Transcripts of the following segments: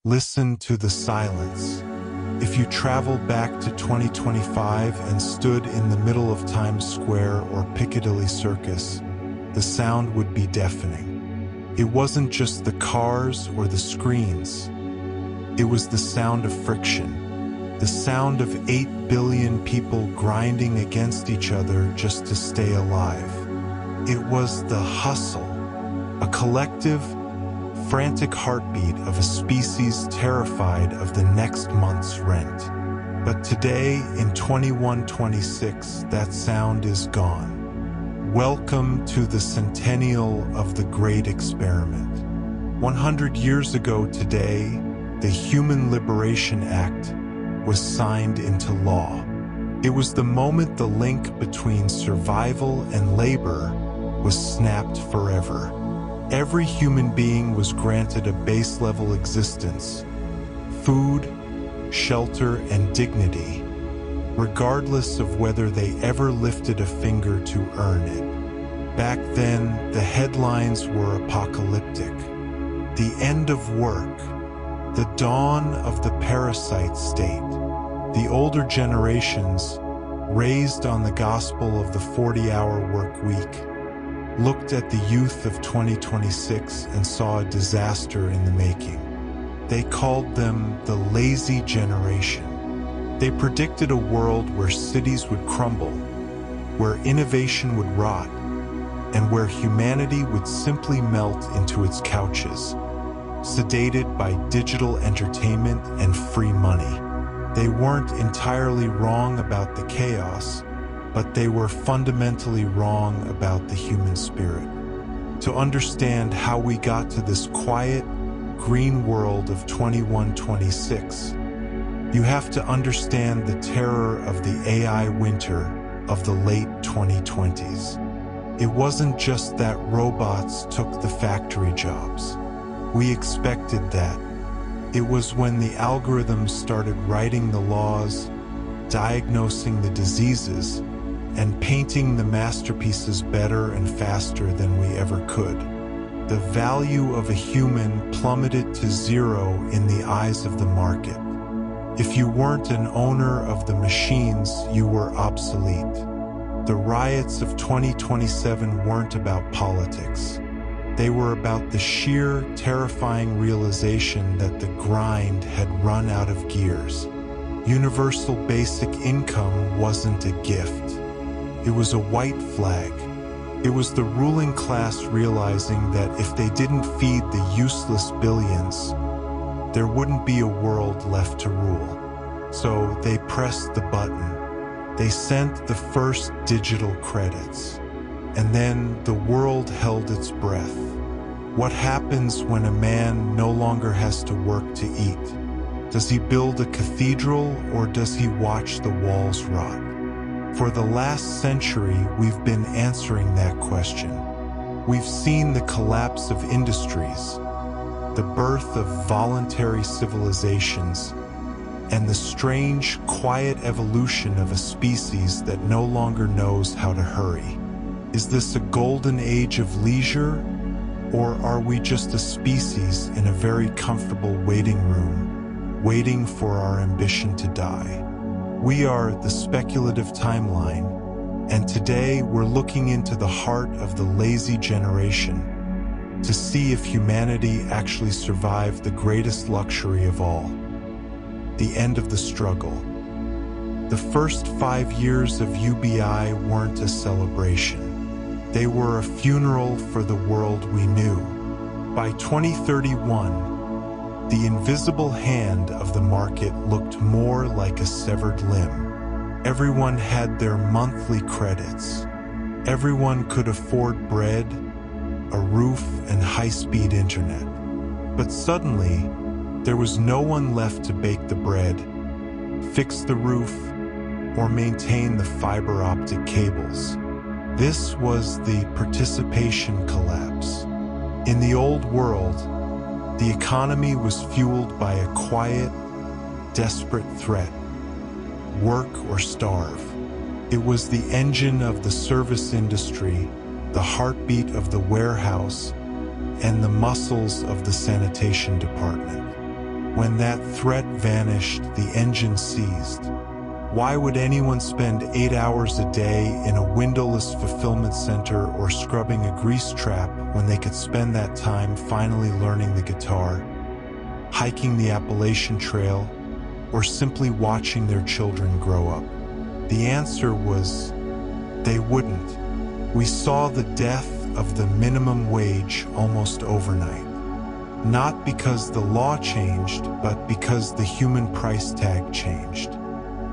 Listen to the silence. If you traveled back to 2025 and stood in the middle of Times Square or Piccadilly Circus, the sound would be deafening. It wasn't just the cars or the screens. It was the sound of friction, the sound of 8 billion people grinding against each other just to stay alive. It was the hustle, a collective, frantic heartbeat of a species terrified of the next month's rent. But today, in 2126, that sound is gone. Welcome to the centennial of the Great Experiment. 100 years ago today, the Human Liberation Act was signed into law. It was the moment the link between survival and labor was snapped forever. Every human being was granted a base-level existence, food, shelter, and dignity, regardless of whether they ever lifted a finger to earn it. Back then, the headlines were apocalyptic. The end of work, the dawn of the parasite state. The older generations, raised on the gospel of the 40-hour work week, looked at the youth of 2026 and saw a disaster in the making. They called them the lazy generation. They predicted a world where cities would crumble, where innovation would rot, and where humanity would simply melt into its couches, sedated by digital entertainment and free money. They weren't entirely wrong about the chaos, but they were fundamentally wrong about the human spirit. To understand how we got to this quiet, green world of 2126, you have to understand the terror of the AI winter of the late 2020s. It wasn't just that robots took the factory jobs. We expected that. It was when the algorithms started writing the laws, diagnosing the diseases, and painting the masterpieces better and faster than we ever could. The value of a human plummeted to zero in the eyes of the market. If you weren't an owner of the machines, you were obsolete. The riots of 2027 weren't about politics. They were about the sheer, terrifying realization that the grind had run out of gears. Universal basic income wasn't a gift. It was a white flag. It was the ruling class realizing that if they didn't feed the useless billions, there wouldn't be a world left to rule. So they pressed the button. They sent the first digital credits. And then the world held its breath. What happens when a man no longer has to work to eat? Does he build a cathedral or does he watch the walls rot? For the last century, we've been answering that question. We've seen the collapse of industries, the birth of voluntary civilizations, and the strange, quiet evolution of a species that no longer knows how to hurry. Is this a golden age of leisure, or are we just a species in a very comfortable waiting room, waiting for our ambition to die? We are the Speculative Timeline, and today we're looking into the heart of the lazy generation to see if humanity actually survived the greatest luxury of all, the end of the struggle. The first 5 years of UBI weren't a celebration. They were a funeral for the world we knew. By 2031, the invisible hand of the market looked more like a severed limb. Everyone had their monthly credits. Everyone could afford bread, a roof, and high-speed internet. But suddenly, there was no one left to bake the bread, fix the roof, or maintain the fiber optic cables. This was the participation collapse. In the old world, the economy was fueled by a quiet, desperate threat: work or starve. It was the engine of the service industry, the heartbeat of the warehouse, and the muscles of the sanitation department. When that threat vanished, the engine seized. Why would anyone spend 8 hours a day in a windowless fulfillment center or scrubbing a grease trap when they could spend that time finally learning the guitar, hiking the Appalachian Trail, or simply watching their children grow up? The answer was, they wouldn't. We saw the death of the minimum wage almost overnight. Not because the law changed, but because the human price tag changed.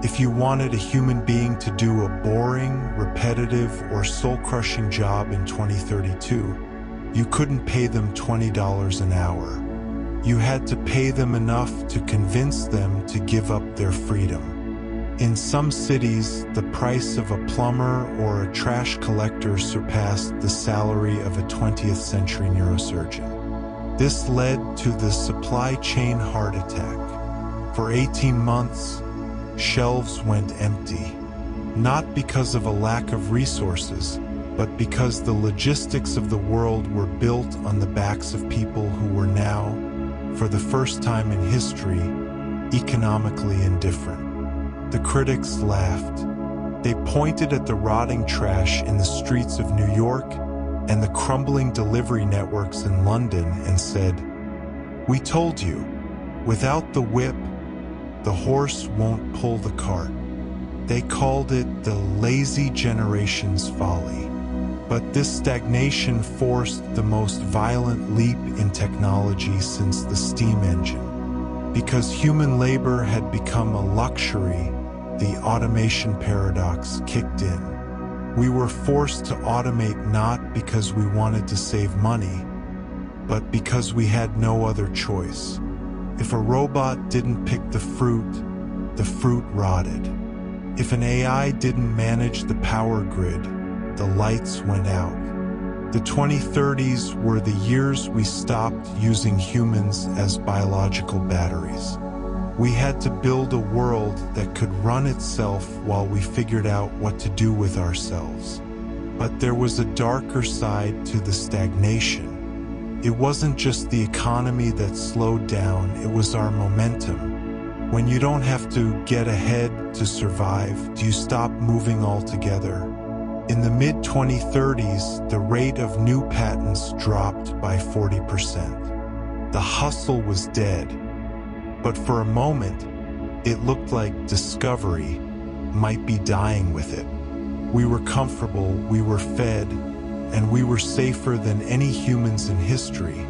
If you wanted a human being to do a boring, repetitive, or soul-crushing job in 2032, you couldn't pay them $20 an hour. You had to pay them enough to convince them to give up their freedom. In some cities, the price of a plumber or a trash collector surpassed the salary of a 20th century neurosurgeon. This led to the supply chain heart attack. For 18 months, shelves went empty. Not because of a lack of resources, but because the logistics of the world were built on the backs of people who were now, for the first time in history, economically indifferent. The critics laughed. They pointed at the rotting trash in the streets of New York and the crumbling delivery networks in London and said, "We told you, without the whip, the horse won't pull the cart." They called it the lazy generation's folly. But this stagnation forced the most violent leap in technology since the steam engine. Because human labor had become a luxury, the automation paradox kicked in. We were forced to automate not because we wanted to save money, but because we had no other choice. If a robot didn't pick the fruit rotted. If an AI didn't manage the power grid, the lights went out. The 2030s were the years we stopped using humans as biological batteries. We had to build a world that could run itself while we figured out what to do with ourselves. But there was a darker side to the stagnation. It wasn't just the economy that slowed down, it was our momentum. When you don't have to get ahead to survive, do you stop moving altogether? In the mid-2030s, the rate of new patents dropped by 40%. The hustle was dead. But for a moment, it looked like discovery might be dying with it. We were comfortable, we were fed, and we were safer than any humans in history.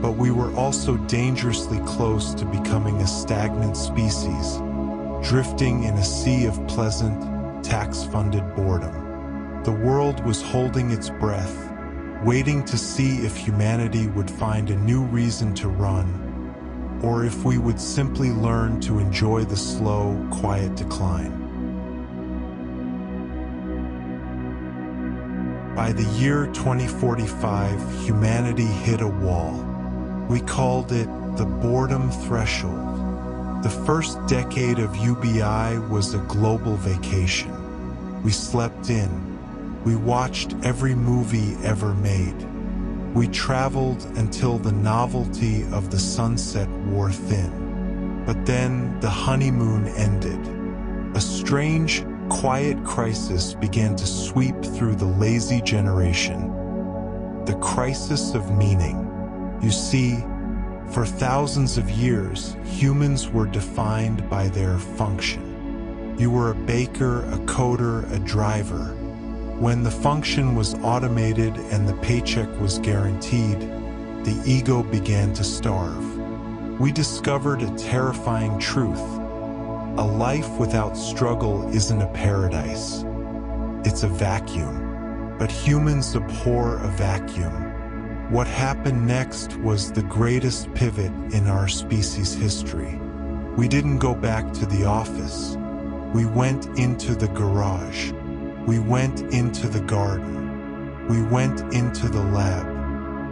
But we were also dangerously close to becoming a stagnant species, drifting in a sea of pleasant, tax-funded boredom. The world was holding its breath, waiting to see if humanity would find a new reason to run, or if we would simply learn to enjoy the slow, quiet decline. By the year 2045, humanity hit a wall. We called it the boredom threshold. The first decade of UBI was a global vacation. We slept in. We watched every movie ever made. We traveled until the novelty of the sunset wore thin. But then the honeymoon ended. A strange, quiet crisis began to sweep through the lazy generation. The crisis of meaning. You see, for thousands of years, humans were defined by their function. You were a baker, a coder, a driver. When the function was automated and the paycheck was guaranteed, the ego began to starve. We discovered a terrifying truth. A life without struggle isn't a paradise. It's a vacuum. But humans abhor a vacuum. What happened next was the greatest pivot in our species' history. We didn't go back to the office. We went into the garage. We went into the garden. We went into the lab.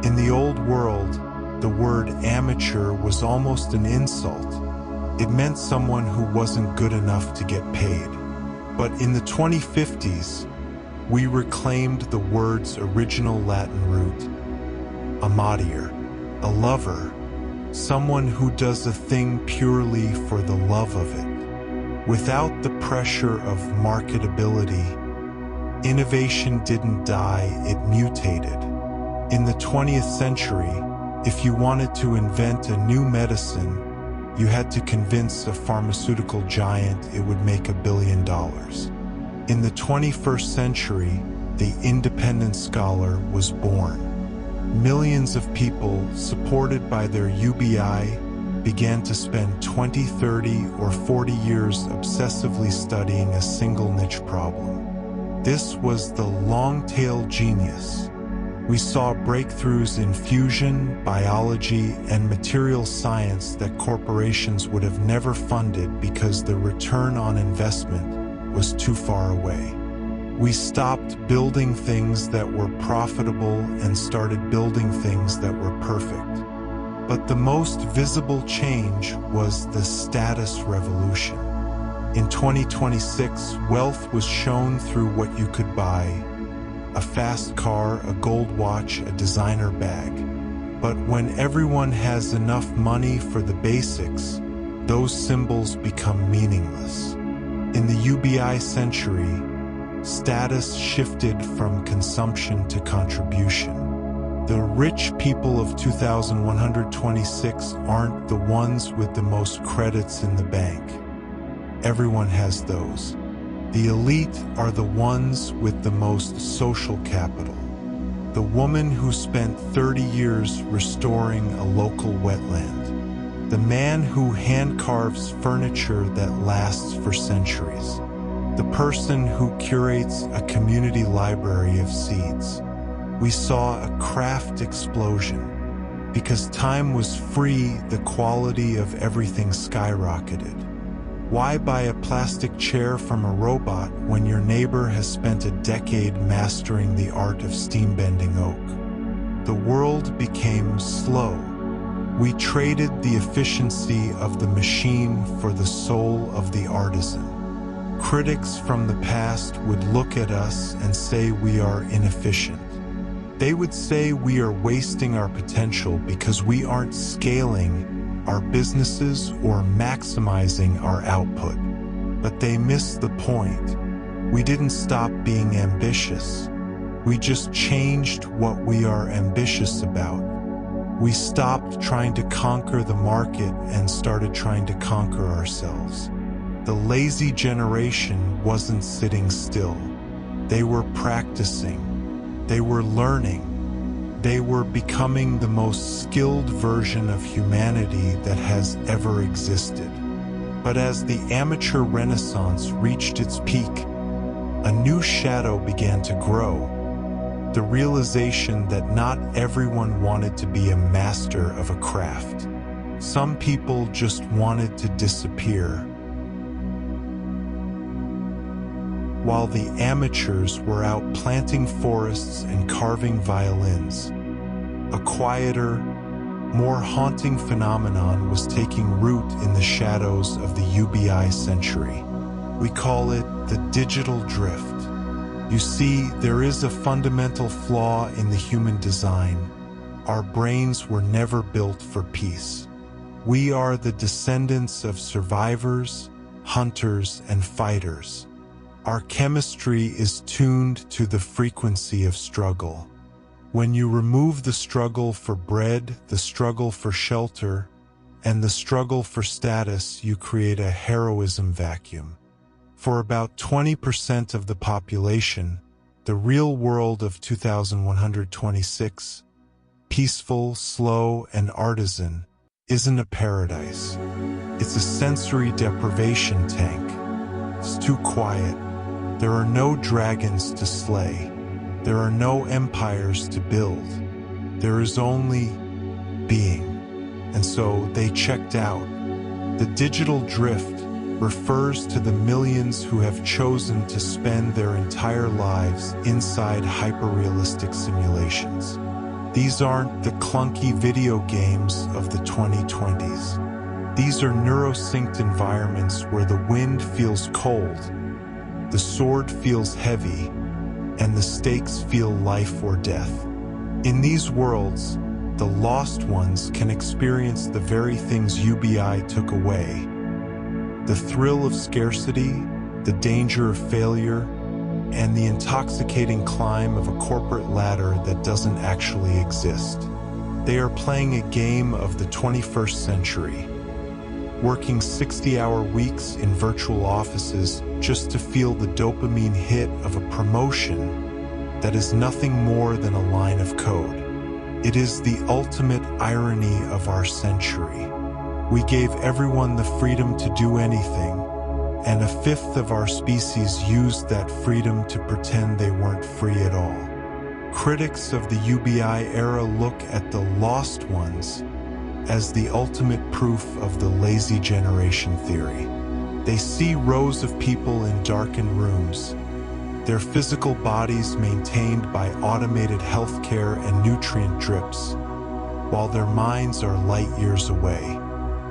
In the old world, the word amateur was almost an insult. It meant someone who wasn't good enough to get paid. But in the 2050s, we reclaimed the word's original Latin root, amatier, a lover, someone who does a thing purely for the love of it, without the pressure of marketability. Innovation didn't die, it mutated. In the 20th century, if you wanted to invent a new medicine, you had to convince a pharmaceutical giant it would make $1 billion. In the 21st century, the independent scholar was born. Millions of people, supported by their UBI, began to spend 20, 30, or 40 years obsessively studying a single niche problem. This was the long-tail genius. We saw breakthroughs in fusion, biology, and material science that corporations would have never funded because the return on investment was too far away. We stopped building things that were profitable and started building things that were perfect. But the most visible change was the status revolution. In 2026, wealth was shown through what you could buy: a fast car, a gold watch, a designer bag. But when everyone has enough money for the basics, those symbols become meaningless. In the UBI century, status shifted from consumption to contribution. The rich people of 2126 aren't the ones with the most credits in the bank. Everyone has those. The elite are the ones with the most social capital. The woman who spent 30 years restoring a local wetland. The man who hand-carves furniture that lasts for centuries. The person who curates a community library of seeds. We saw a craft explosion. Because time was free, the quality of everything skyrocketed. Why buy a plastic chair from a robot when your neighbor has spent a decade mastering the art of steam-bending oak? The world became slow. We traded the efficiency of the machine for the soul of the artisan. Critics from the past would look at us and say we are inefficient. They would say we are wasting our potential because we aren't scaling our businesses or maximizing our output. But they missed the point. We didn't stop being ambitious. We just changed what we are ambitious about. We stopped trying to conquer the market and started trying to conquer ourselves. The lazy generation wasn't sitting still. They were practicing. They were learning. They were becoming the most skilled version of humanity that has ever existed. But as the amateur renaissance reached its peak, a new shadow began to grow. The realization that not everyone wanted to be a master of a craft. Some people just wanted to disappear. While the amateurs were out planting forests and carving violins, a quieter, more haunting phenomenon was taking root in the shadows of the UBI century. We call it the digital drift. You see, there is a fundamental flaw in the human design. Our brains were never built for peace. We are the descendants of survivors, hunters, and fighters. Our chemistry is tuned to the frequency of struggle. When you remove the struggle for bread, the struggle for shelter, and the struggle for status, you create a heroism vacuum. For about 20% of the population, the real world of 2126, peaceful, slow, and artisan, isn't a paradise. It's a sensory deprivation tank. It's too quiet. There are no dragons to slay. There are no empires to build. There is only being. And so they checked out. The digital drift refers to the millions who have chosen to spend their entire lives inside hyper-realistic simulations. These aren't the clunky video games of the 2020s. These are neurosynced environments where the wind feels cold, the sword feels heavy, and the stakes feel life or death. In these worlds, the lost ones can experience the very things UBI took away. The thrill of scarcity, the danger of failure, and the intoxicating climb of a corporate ladder that doesn't actually exist. They are playing a game of the 21st century, working 60-hour weeks in virtual offices just to feel the dopamine hit of a promotion that is nothing more than a line of code. It is the ultimate irony of our century. We gave everyone the freedom to do anything, and a fifth of our species used that freedom to pretend they weren't free at all. Critics of the UBI era look at the lost ones as the ultimate proof of the lazy generation theory. They see rows of people in darkened rooms, their physical bodies maintained by automated healthcare and nutrient drips, while their minds are light years away.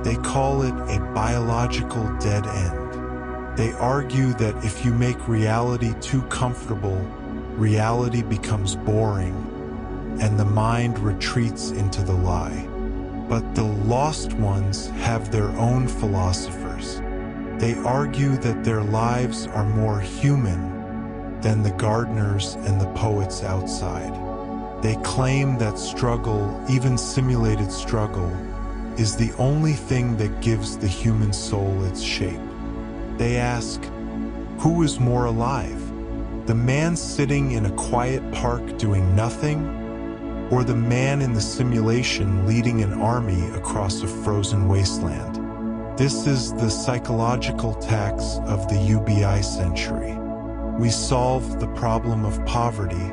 They call it a biological dead end. They argue that if you make reality too comfortable, reality becomes boring, and the mind retreats into the lie. But the lost ones have their own philosophers. They argue that their lives are more human than the gardeners and the poets outside. They claim that struggle, even simulated struggle, is the only thing that gives the human soul its shape. They ask, who is more alive? The man sitting in a quiet park doing nothing, or the man in the simulation leading an army across a frozen wasteland? This is the psychological tax of the UBI century. We solved the problem of poverty,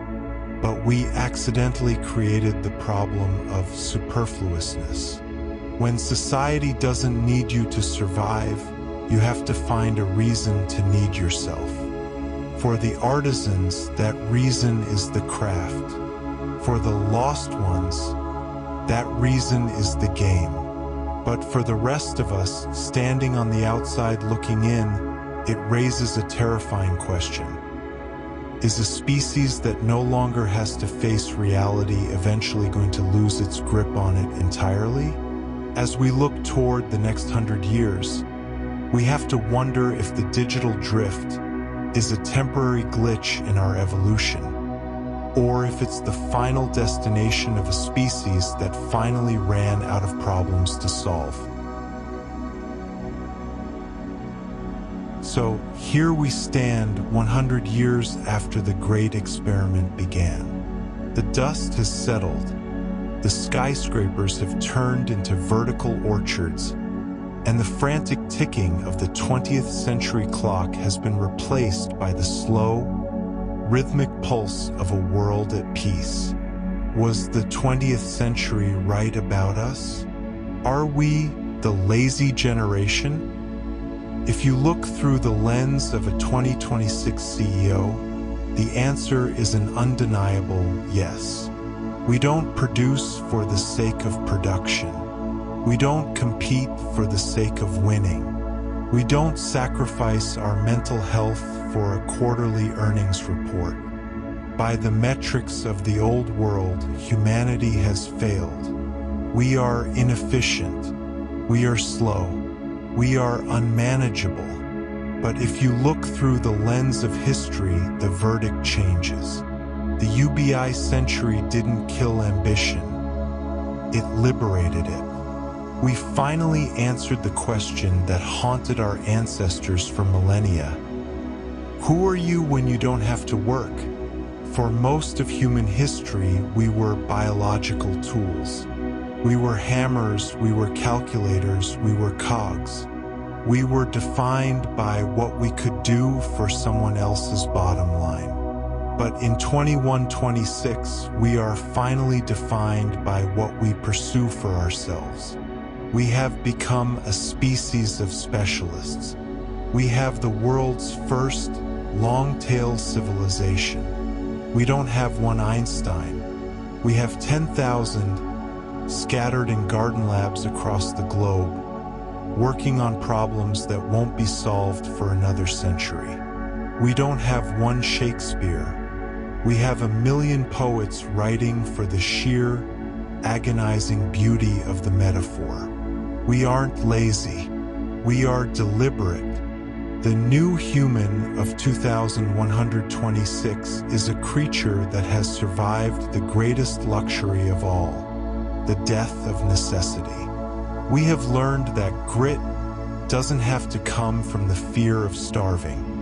but we accidentally created the problem of superfluousness. When society doesn't need you to survive, you have to find a reason to need yourself. For the artisans, that reason is the craft. For the lost ones, that reason is the game. But for the rest of us, standing on the outside looking in, it raises a terrifying question. Is a species that no longer has to face reality eventually going to lose its grip on it entirely? As we look toward the next 100 years, we have to wonder if the digital drift is a temporary glitch in our evolution, or if it's the final destination of a species that finally ran out of problems to solve. So here we stand 100 years after the great experiment began. The dust has settled, the skyscrapers have turned into vertical orchards, and the frantic ticking of the 20th century clock has been replaced by the slow, rhythmic pulse of a world at peace. Was the 20th century right about us? Are we the lazy generation? If you look through the lens of a 2026 CEO, the answer is an undeniable yes. We don't produce for the sake of production. We don't compete for the sake of winning. We don't sacrifice our mental health for a quarterly earnings report. By the metrics of the old world, humanity has failed. We are inefficient. We are slow. We are unmanageable. But if you look through the lens of history, the verdict changes. The UBI century didn't kill ambition. It liberated it. We finally answered the question that haunted our ancestors for millennia. Who are you when you don't have to work? For most of human history, we were biological tools. We were hammers, we were calculators, we were cogs. We were defined by what we could do for someone else's bottom line. But in 2126, we are finally defined by what we pursue for ourselves. We have become a species of specialists. We have the world's first long-tail civilization. We don't have one Einstein. We have 10,000 scattered in garden labs across the globe, working on problems that won't be solved for another century. We don't have one Shakespeare. We have 1 million poets writing for the sheer agonizing beauty of the metaphor. We aren't lazy. We are deliberate. The new human of 2126 is a creature that has survived the greatest luxury of all, the death of necessity. We have learned that grit doesn't have to come from the fear of starving.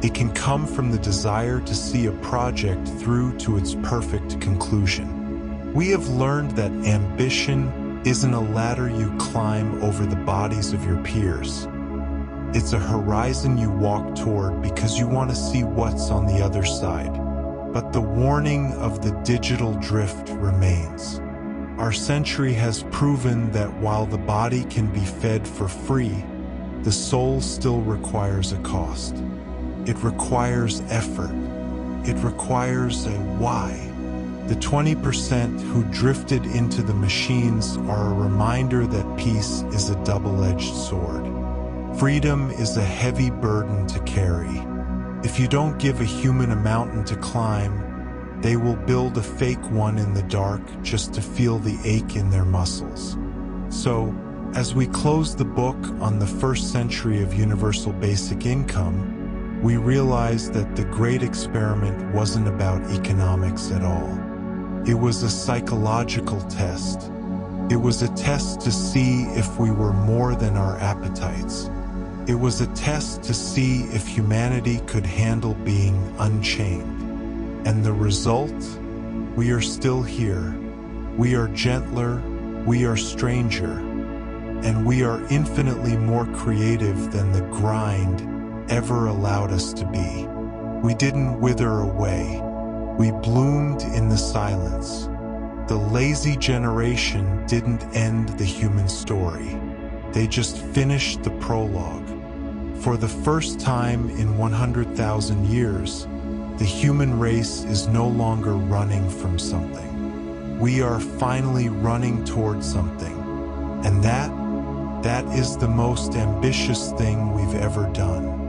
It can come from the desire to see a project through to its perfect conclusion. We have learned that ambition isn't a ladder you climb over the bodies of your peers. It's a horizon you walk toward because you want to see what's on the other side. But the warning of the digital drift remains. Our century has proven that while the body can be fed for free, the soul still requires a cost. It requires effort. It requires a why. The 20% who drifted into the machines are a reminder that peace is a double-edged sword. Freedom is a heavy burden to carry. If you don't give a human a mountain to climb, they will build a fake one in the dark just to feel the ache in their muscles. So, as we close the book on the first century of universal basic income, we realize that the great experiment wasn't about economics at all. It was a psychological test. It was a test to see if we were more than our appetites. It was a test to see if humanity could handle being unchained. And the result? We are still here. We are gentler, we are stranger, and we are infinitely more creative than the grind ever allowed us to be. We didn't wither away. We bloomed in the silence. The lazy generation didn't end the human story. They just finished the prologue. For the first time in 100,000 years, the human race is no longer running from something. We are finally running towards something. And that is the most ambitious thing we've ever done.